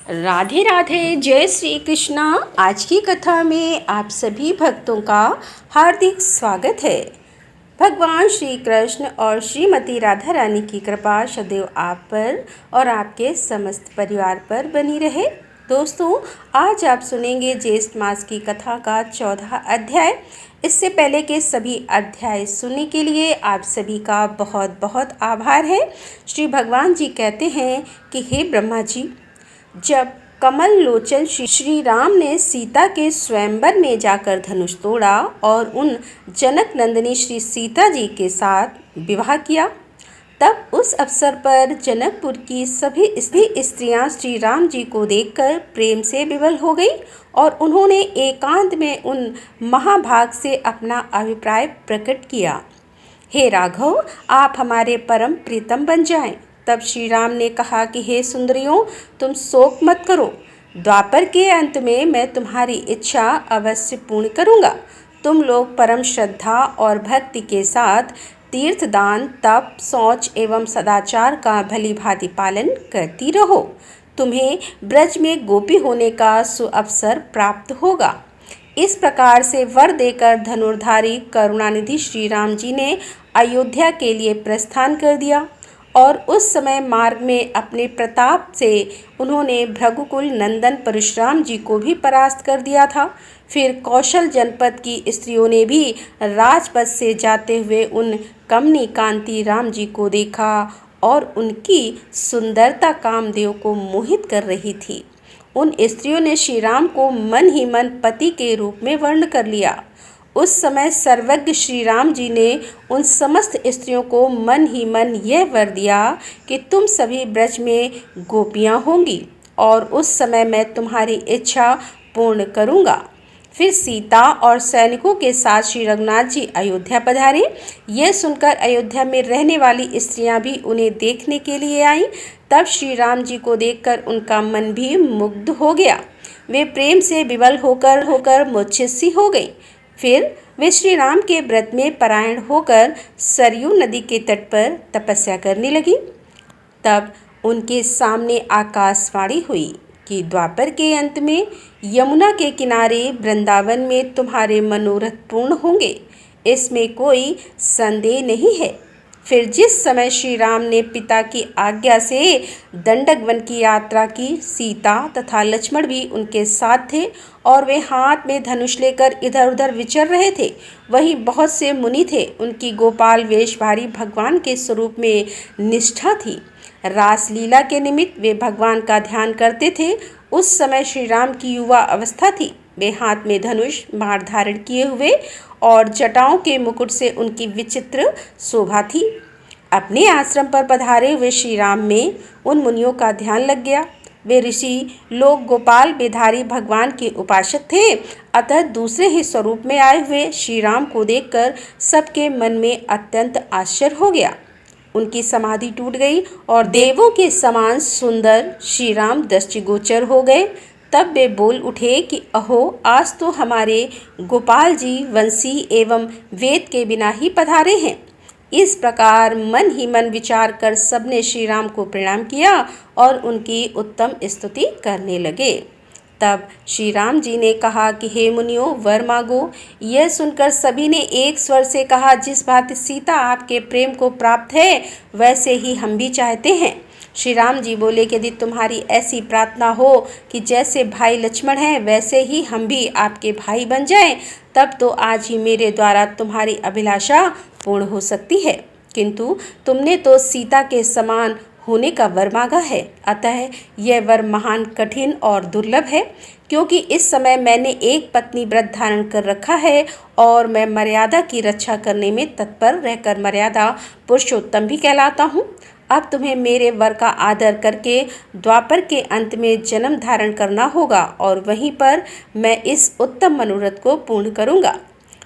राधे राधे, जय श्री कृष्णा। आज की कथा में आप सभी भक्तों का हार्दिक स्वागत है। भगवान श्री कृष्ण और श्रीमती राधा रानी की कृपा सदैव आप पर और आपके समस्त परिवार पर बनी रहे। दोस्तों, आज आप सुनेंगे ज्येष्ठ मास की कथा का 14वां अध्याय। इससे पहले के सभी अध्याय सुनने के लिए आप सभी का बहुत बहुत आभार है। श्री भगवान जी कहते हैं कि हे ब्रह्मा जी, जब कमल लोचन श्री राम ने सीता के स्वयंवर में जाकर धनुष तोड़ा और उन जनक नंदिनी श्री सीता जी के साथ विवाह किया, तब उस अवसर पर जनकपुर की सभी स्त्रियां श्री राम जी को देखकर प्रेम से विवल हो गई और उन्होंने एकांत में उन महाभाग से अपना अभिप्राय प्रकट किया। हे राघव, आप हमारे परम प्रीतम बन जाएं। तब श्री राम ने कहा कि हे सुंदरियों, तुम शोक मत करो। द्वापर के अंत में मैं तुम्हारी इच्छा अवश्य पूर्ण करूँगा। तुम लोग परम श्रद्धा और भक्ति के साथ तीर्थ दान, तप, शौच एवं सदाचार का भली भांति पालन करती रहो। तुम्हें ब्रज में गोपी होने का सुअवसर प्राप्त होगा। इस प्रकार से वर देकर धनुर्धारी करुणानिधि श्री राम जी ने अयोध्या के लिए प्रस्थान कर दिया और उस समय मार्ग में अपने प्रताप से उन्होंने भृगुकुल नंदन परशुराम जी को भी परास्त कर दिया था। फिर कौशल जनपद की स्त्रियों ने भी राजपथ से जाते हुए उन कमनी कांति राम जी को देखा और उनकी सुंदरता कामदेव को मोहित कर रही थी। उन स्त्रियों ने श्री राम को मन ही मन पति के रूप में वर्ण कर लिया। उस समय सर्वज्ञ श्री राम जी ने उन समस्त स्त्रियों को मन ही मन यह वर दिया कि तुम सभी ब्रज में गोपियां होंगी और उस समय मैं तुम्हारी इच्छा पूर्ण करूंगा। फिर सीता और सैनिकों के साथ श्री रघुनाथ जी अयोध्या पधारे। यह सुनकर अयोध्या में रहने वाली स्त्रियां भी उन्हें देखने के लिए आईं। तब श्री राम जी को देखकर उनका मन भी मुग्ध हो गया। वे प्रेम से विवल होकर मूर्छित सी हो गईं। फिर वे श्री राम के व्रत में परायण होकर सरयू नदी के तट पर तपस्या करने लगी। तब उनके सामने आकाशवाणी हुई कि द्वापर के अंत में यमुना के किनारे वृंदावन में तुम्हारे मनोरथ पूर्ण होंगे, इसमें कोई संदेह नहीं है। फिर जिस समय श्री राम ने पिता की आज्ञा से दंडक वन की यात्रा की, सीता तथा लक्ष्मण भी उनके साथ थे और वे हाथ में धनुष लेकर इधर उधर विचर रहे थे। वहीं बहुत से मुनि थे। उनकी गोपाल वेशधारी भगवान के स्वरूप में निष्ठा थी। रासलीला के निमित्त वे भगवान का ध्यान करते थे। उस समय श्री राम की युवा अवस्था थी। वे हाथ में धनुष बाण धारण किए हुए और जटाओं के मुकुट से उनकी विचित्र शोभा थी। अपने आश्रम पर पधारे हुए श्री राम में उन मुनियों का ध्यान लग गया। वे ऋषि लोग गोपाल बेधारी भगवान के उपासक थे, अतः दूसरे ही स्वरूप में आए हुए श्री राम को देखकर सबके मन में अत्यंत आश्चर्य हो गया। उनकी समाधि टूट गई और देवों के समान सुंदर श्री राम दृष्टिगोचर हो गए। तब वे बोल उठे कि अहो, आज तो हमारे गोपाल जी वंशी एवं वेद के बिना ही पधारे हैं। इस प्रकार मन ही मन विचार कर सबने श्री राम को प्रणाम किया और उनकी उत्तम स्तुति करने लगे। तब श्री राम जी ने कहा कि हे मुनियों, वर मांगो। यह सुनकर सभी ने एक स्वर से कहा, जिस भांति सीता आपके प्रेम को प्राप्त है, वैसे ही हम भी चाहते हैं। श्री राम जी बोले कि यदि तुम्हारी ऐसी प्रार्थना हो कि जैसे भाई लक्ष्मण हैं वैसे ही हम भी आपके भाई बन जाएं, तब तो आज ही मेरे द्वारा तुम्हारी अभिलाषा पूर्ण हो सकती है। किंतु तुमने तो सीता के समान होने का वर मांगा है, अतः यह वर महान कठिन और दुर्लभ है, क्योंकि इस समय मैंने एक पत्नी व्रत धारण कर रखा है और मैं मर्यादा की रक्षा करने में तत्पर रहकर मर्यादा पुरुषोत्तम भी कहलाता हूँ। अब तुम्हें मेरे वर का आदर करके द्वापर के अंत में जन्म धारण करना होगा और वहीं पर मैं इस उत्तम मनोरथ को पूर्ण करूँगा।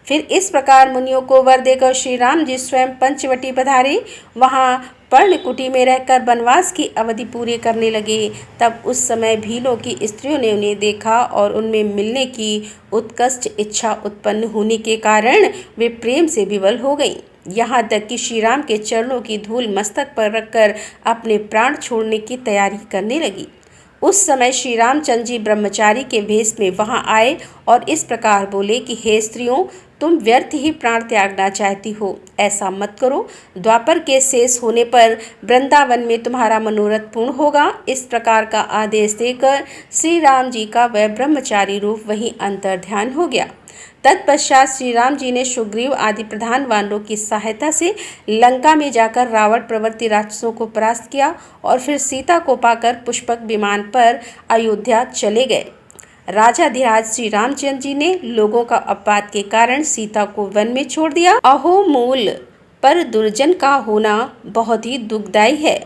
फिर इस प्रकार मुनियों को वर देकर श्री राम जी स्वयं पंचवटी पधारे। वहाँ पर्णकुटी में रहकर वनवास की अवधि पूरी करने लगे। तब उस समय भीलों की स्त्रियों ने उन्हें देखा और उनमें मिलने की उत्कट इच्छा उत्पन्न होने के कारण वे प्रेम से विवल हो गईं। यहाँ तक कि श्री राम के चरणों की धूल मस्तक पर रखकर अपने प्राण छोड़ने की तैयारी करने लगी। उस समय श्री रामचंद्र जी ब्रह्मचारी के भेष में वहां आए और इस प्रकार बोले कि हे स्त्रियों, तुम व्यर्थ ही प्राण त्यागना चाहती हो, ऐसा मत करो। द्वापर के शेष होने पर वृंदावन में तुम्हारा मनोरथ पूर्ण होगा। इस प्रकार का आदेश देकर श्री राम जी का वह ब्रह्मचारी रूप वहीं अंतर्ध्यान हो गया। तत्पश्चात श्री राम जी ने सुग्रीव आदि प्रधान वानरों की सहायता से लंका में जाकर रावण प्रवृत्ति राक्षसों को परास्त किया और फिर सीता को पाकर पुष्पक विमान पर अयोध्या चले गए। राजाधिराज श्री रामचंद्र जी ने लोगों का अपवाद के कारण सीता को वन में छोड़ दिया। अहो मूल पर दुर्जन का होना बहुत ही दुखदायी है।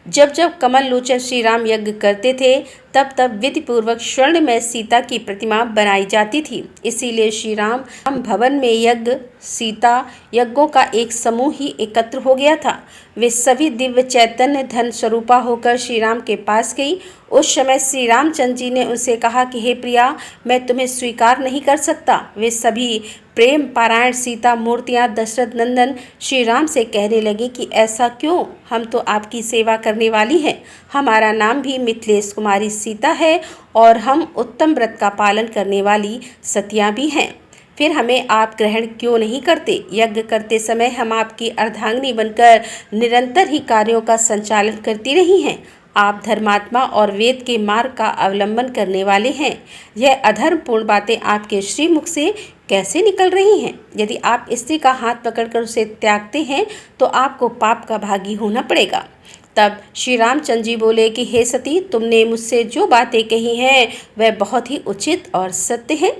जब जब कमल लोचन श्री राम यज्ञ करते थे तब तब विधि पूर्वक स्वर्ण में सीता की प्रतिमा बनाई जाती थी। इसीलिए श्री राम भवन में यज्ञ सीता यज्ञों का एक समूह ही एकत्र हो गया था। वे सभी दिव्य चैतन्य धन स्वरूपा होकर श्री राम के पास गई। उस समय श्री रामचंद्र जी ने उनसे कहा कि हे प्रिया, मैं तुम्हें स्वीकार नहीं कर सकता। वे सभी प्रेम पारायण सीता मूर्तियां दशरथ नंदन श्री राम से कहने लगे कि ऐसा क्यों, हम तो आपकी सेवा करने वाली हैं। हमारा नाम भी मिथिलेश कुमारी सीता है और हम उत्तम व्रत का पालन करने वाली सतियां भी हैं। फिर हमें आप ग्रहण क्यों नहीं करते? यज्ञ करते समय हम आपकी अर्धांगिनी बनकर निरंतर ही कार्यों का संचालन करती रही हैं। आप धर्मात्मा और वेद के मार्ग का अवलंबन करने वाले हैं। यह अधर्मपूर्ण बातें आपके श्रीमुख से कैसे निकल रही हैं? यदि आप स्त्री का हाथ पकड़कर उसे त्यागते हैं तो आपको पाप का भागी होना पड़ेगा। तब श्री रामचंद्र जी बोले कि हे सती, तुमने मुझसे जो बातें कही हैं वह बहुत ही उचित और सत्य है,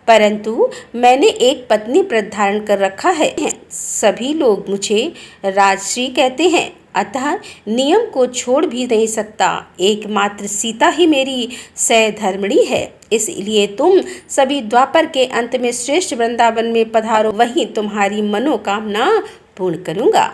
परंतु मैंने एक पत्नी व्रत धारण कर रखा है। सभी लोग मुझे राजश्री कहते हैं, अतः नियम को छोड़ भी नहीं सकता। एकमात्र सीता ही मेरी सहधर्मिणी है। इसलिए तुम सभी द्वापर के अंत में श्रेष्ठ वृंदावन में पधारो, वहीं तुम्हारी मनोकामना पूर्ण करूँगा।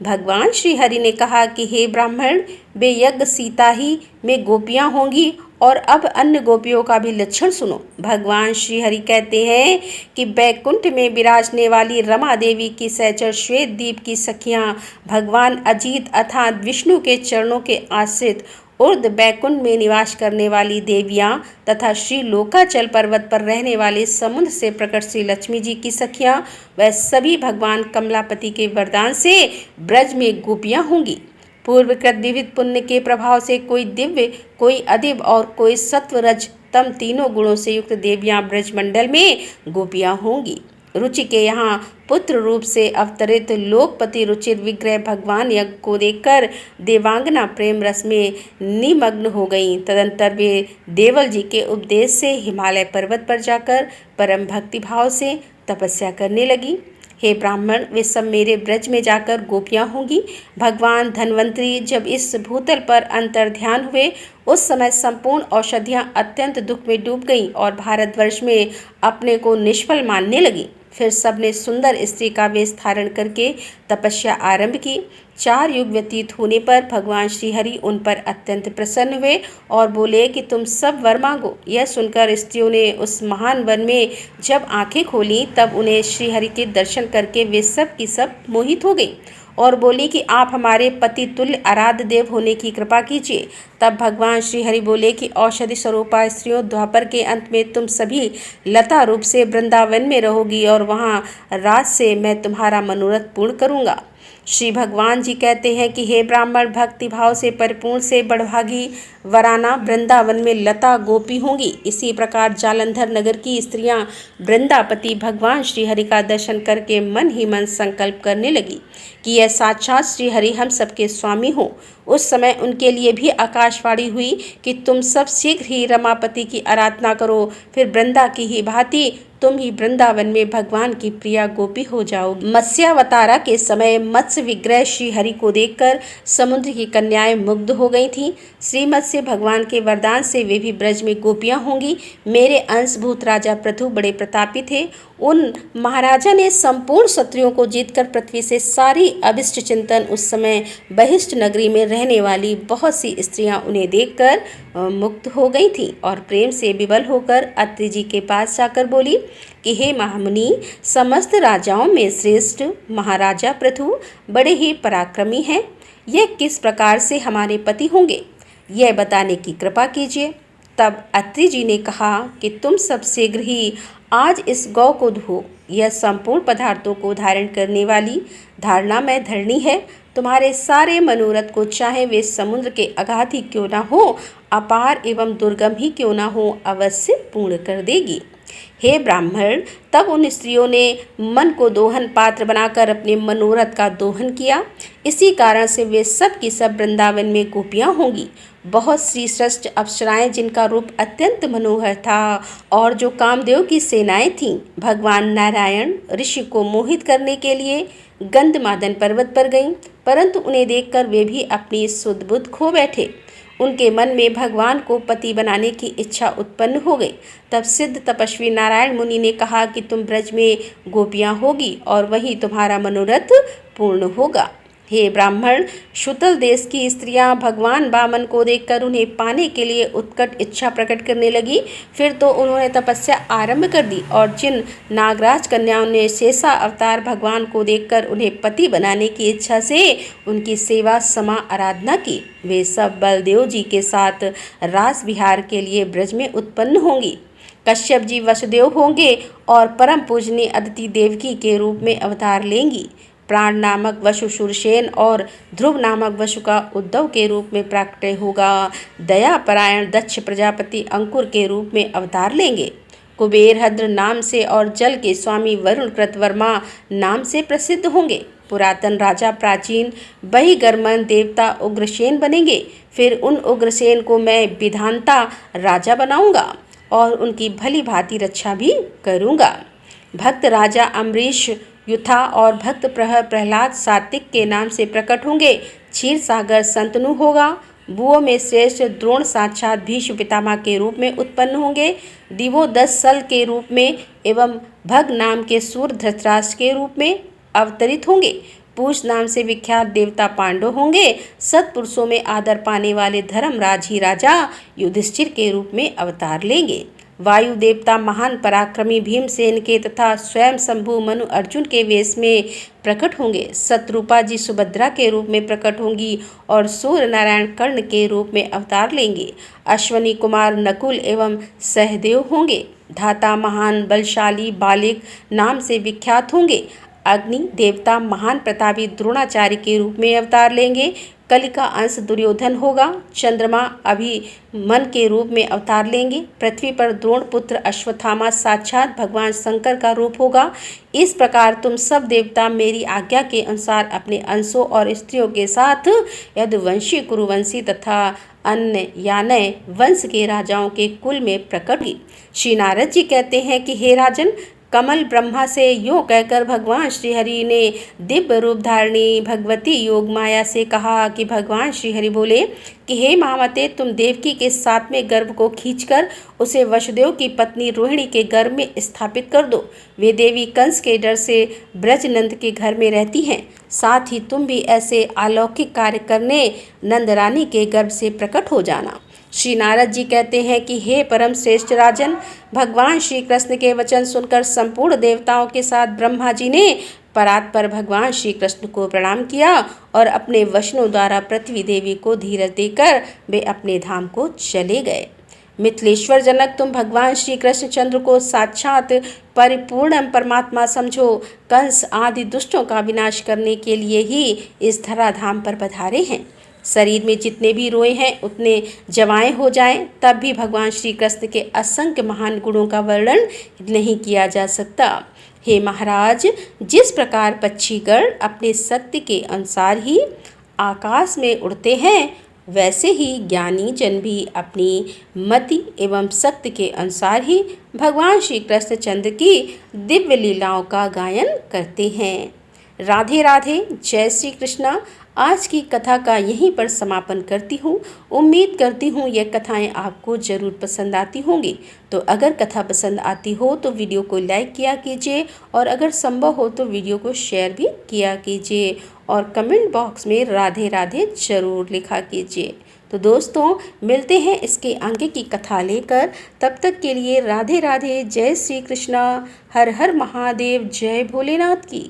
भगवान श्री हरि ने कहा कि हे ब्राह्मण, बेयज्ञ सीता ही में गोपियाँ होंगी और अब अन्य गोपियों का भी लक्षण सुनो। भगवान श्री हरि कहते हैं कि बैकुंठ में विराजने वाली रमा देवी की सहचर श्वेत दीप की सखियां, भगवान अजीत अर्थात विष्णु के चरणों के आश्रित उर्द बैकुंठ में निवास करने वाली देवियां तथा श्री लोकाचल पर्वत पर रहने वाले समुद्र से प्रकट श्री लक्ष्मी जी की सखियां, वह सभी भगवान कमलापति के वरदान से ब्रज में गोपियां होंगी। पूर्वकृत विविध पुण्य के प्रभाव से कोई दिव्य, कोई अदिव्य और कोई सत्व रज तम तीनों गुणों से युक्त देवियां ब्रजमंडल में गोपियां होंगी। रुचि के यहाँ पुत्र रूप से अवतरित लोकपति रुचिर विग्रह भगवान यज्ञ को देखकर देवांगना प्रेम रस में निमग्न हो गईं। तदंतर वे देवल जी के उपदेश से हिमालय पर्वत पर जाकर परम भक्ति भाव से तपस्या करने लगी। हे ब्राह्मण, वे सब मेरे ब्रज में जाकर गोपियाँ होंगी। भगवान धन्वंतरी जब इस भूतल पर अंतर्ध्यान हुए उस समय संपूर्ण औषधियाँ अत्यंत दुख में डूब गईं और भारतवर्ष में अपने को निष्फल मानने लगी। फिर सबने सुंदर स्त्री का वेश धारण करके तपस्या आरंभ की। 4 युग व्यतीत होने पर भगवान श्रीहरि उन पर अत्यंत प्रसन्न हुए और बोले कि तुम सब वर मांगो। यह सुनकर स्त्रियों ने उस महान वन में जब आंखें खोली तब उन्हें श्रीहरि के दर्शन करके वे सब की सब मोहित हो गई और बोली कि आप हमारे पति तुल्य आराध्य देव होने की कृपा कीजिए। तब भगवान श्रीहरि बोले कि औषधि स्वरूपा स्त्रियों, द्वापर के अंत में तुम सभी लता रूप से वृंदावन में रहोगी और वहाँ रात से मैं तुम्हारा मनोरथ पूर्ण करूँगा। श्री भगवान जी कहते हैं कि हे ब्राह्मण, भक्ति भाव से परिपूर्ण से बड़भागी वराना वृंदावन में लता गोपी होंगी। इसी प्रकार जालंधर नगर की स्त्रियां वृंदापति भगवान श्रीहरि का दर्शन करके मन ही मन संकल्प करने लगी कि यह साक्षात श्रीहरि हम सबके स्वामी हो। उस समय उनके लिए भी आकाशवाणी हुई कि तुम सब शीघ्र ही रमापति की आराधना करो, फिर वृंदा की ही भांति तुम ही वृंदावन में भगवान की प्रिया गोपी हो जाओगी। मत्स्यावतारा के समय मत्स्य विग्रह श्रीहरि को देखकर समुद्र की कन्याएं मुग्ध हो गई थीं। श्रीमत से भगवान के वरदान से वे भी ब्रज में गोपियां होंगी। मेरे अंशभूत राजा पृथु बड़े प्रतापी थे। उन महाराजा ने संपूर्ण शत्रुओं को जीतकर पृथ्वी से सारी अभिष्ट चिंतन उस समय बहिष्ठ नगरी में रहने वाली बहुत सी स्त्रियां उन्हें देखकर मुक्त हो गई थीं और प्रेम से विवल होकर अत्रि जी के पास जाकर बोली कि हे महामुनि, समस्त राजाओं में श्रेष्ठ महाराजा पृथु बड़े ही पराक्रमी हैं। यह किस प्रकार से हमारे पति होंगे? यह बताने की कृपा कीजिए। तब अत्रि जी ने कहा कि तुम सब शीघ्र ही आज इस गौ को धो। यह संपूर्ण पदार्थों को धारण करने वाली धारणा में धरणी है। तुम्हारे सारे मनोरथ को, चाहे वे समुद्र के अगाध ही क्यों ना हो, अपार एवं दुर्गम ही क्यों ना हो, अवश्य पूर्ण कर देगी। हे ब्राह्मण, तब उन स्त्रियों ने मन को दोहन पात्र बनाकर अपने मनोरथ का दोहन किया। इसी कारण से वे सब की सब वृंदावन में गोपियाँ होंगी। बहुत सी श्रेष्ठ अप्सराएं जिनका रूप अत्यंत मनोहर था और जो कामदेव की सेनाएं थीं, भगवान नारायण ऋषि को मोहित करने के लिए गंधमादन पर्वत पर गईं, परंतु उन्हें देखकर वे भी अपनी सुध बुध खो बैठे। उनके मन में भगवान को पति बनाने की इच्छा उत्पन्न हो गई। तब सिद्ध तपस्वी नारायण मुनि ने कहा कि तुम ब्रज में गोपियाँ होगी और वहीं तुम्हारा मनोरथ पूर्ण होगा। हे ब्राह्मण, शुतल देश की स्त्रियां भगवान वामन को देखकर उन्हें पाने के लिए उत्कट इच्छा प्रकट करने लगी। फिर तो उन्होंने तपस्या आरंभ कर दी और जिन नागराज कन्याओं ने शेषा अवतार भगवान को देखकर उन्हें पति बनाने की इच्छा से उनकी सेवा समा आराधना की, वे सब बलदेव जी के साथ रास विहार के लिए ब्रज में उत्पन्न होंगी। कश्यप जी वसुदेव होंगे और परम पूजनीय अदिति देवकी के रूप में अवतार लेंगी। प्राण नामक वसु शूरसेन और ध्रुव नामक वसु का उद्धव के रूप में प्रकट होगा। दया परायण दक्ष प्रजापति अंकुर के रूप में अवतार लेंगे। कुबेर हद्र नाम से और जल के स्वामी वरुण कृतवर्मा नाम से प्रसिद्ध होंगे। पुरातन राजा प्राचीन बहिर्गमन देवता उग्रसेन बनेंगे। फिर उन उग्रसेन को मैं विधानता राजा बनाऊंगा और उनकी भली भांति रक्षा भी करूंगा। भक्त राजा अम्बरीश युथा और भक्त प्रहलाद सात्विक के नाम से प्रकट होंगे। क्षीर सागर संतनु होगा। बुओं में श्रेष्ठ द्रोण साक्षात भीष्म पितामह के रूप में उत्पन्न होंगे। दिवो 10 सल के रूप में एवं भग नाम के सूर धृतराष्ट्र के रूप में अवतरित होंगे। पूष नाम से विख्यात देवता पांडव होंगे। सत्पुरुषों में आदर पाने वाले धर्मराज ही राजा युधिष्ठिर के रूप में अवतार लेंगे। वायु देवता महान पराक्रमी भीमसेन के तथा स्वयं शंभु मनु अर्जुन के वेश में प्रकट होंगे। शत्रुपा जी सुभद्रा के रूप में प्रकट होंगी और सूर्य नारायण कर्ण के रूप में अवतार लेंगे। अश्वनी कुमार नकुल एवं सहदेव होंगे। धाता महान बलशाली बालिक नाम से विख्यात होंगे। अग्नि देवता महान प्रतापी द्रोणाचार्य के रूप में अवतार लेंगे। कलि का अंश दुर्योधन होगा। चंद्रमा अभिमन के रूप में अवतार लेंगे। पृथ्वी पर द्रोण पुत्र अश्वत्थामा साक्षात भगवान शंकर का रूप होगा। इस प्रकार तुम सब देवता मेरी आज्ञा के अनुसार अपने अंशों और स्त्रियों के साथ यदुवंशी कुरुवंशी तथा अन्य यानय वंश के राजाओं के कुल में प्रकट हुई। श्री नारद जी कहते हैं कि हे राजन, कमल ब्रह्मा से यूँ कहकर भगवान श्रीहरि ने दिव्य रूप धारणी भगवती योग माया से कहा कि भगवान श्रीहरि बोले कि हे महामते, तुम देवकी के 7वें गर्भ को खींचकर उसे वसुदेव की पत्नी रोहिणी के गर्भ में स्थापित कर दो। वे देवी कंस के डर से ब्रजनंद के घर में रहती हैं। साथ ही तुम भी ऐसे अलौकिक कार्य करने नंदरानी के गर्भ से प्रकट हो जाना। श्री नारद जी कहते हैं कि हे परम श्रेष्ठ राजन, भगवान श्री कृष्ण के वचन सुनकर संपूर्ण देवताओं के साथ ब्रह्मा जी ने परात्पर भगवान श्री कृष्ण को प्रणाम किया और अपने वचनों द्वारा पृथ्वी देवी को धीरज देकर वे अपने धाम को चले गए। मिथिलेश्वर जनक, तुम भगवान श्री कृष्णचंद्र को साक्षात परिपूर्ण परमात्मा समझो। कंस आदि दुष्टों का विनाश करने के लिए ही इस धराधाम पर पधारे हैं। शरीर में जितने भी रोए हैं उतने जवाएं हो जाएं, तब भी भगवान श्री कृष्ण के असंख्य महान गुणों का वर्णन नहीं किया जा सकता। हे महाराज, जिस प्रकार पक्षीगण अपने शक्ति के अनुसार ही आकाश में उड़ते हैं, वैसे ही ज्ञानी जन भी अपनी मति एवं शक्ति के अनुसार ही भगवान श्री कृष्णचंद्र की दिव्य लीलाओं का गायन करते हैं। राधे राधे। जय श्री कृष्णा। आज की कथा का यहीं पर समापन करती हूँ। उम्मीद करती हूँ यह कथाएं आपको ज़रूर पसंद आती होंगी। तो अगर कथा पसंद आती हो तो वीडियो को लाइक किया कीजिए और अगर संभव हो तो वीडियो को शेयर भी किया कीजिए और कमेंट बॉक्स में राधे राधे ज़रूर लिखा कीजिए। तो दोस्तों, मिलते हैं इसके आगे की कथा लेकर। तब तक के लिए राधे राधे। जय श्री कृष्णा। हर हर महादेव। जय भोलेनाथ की।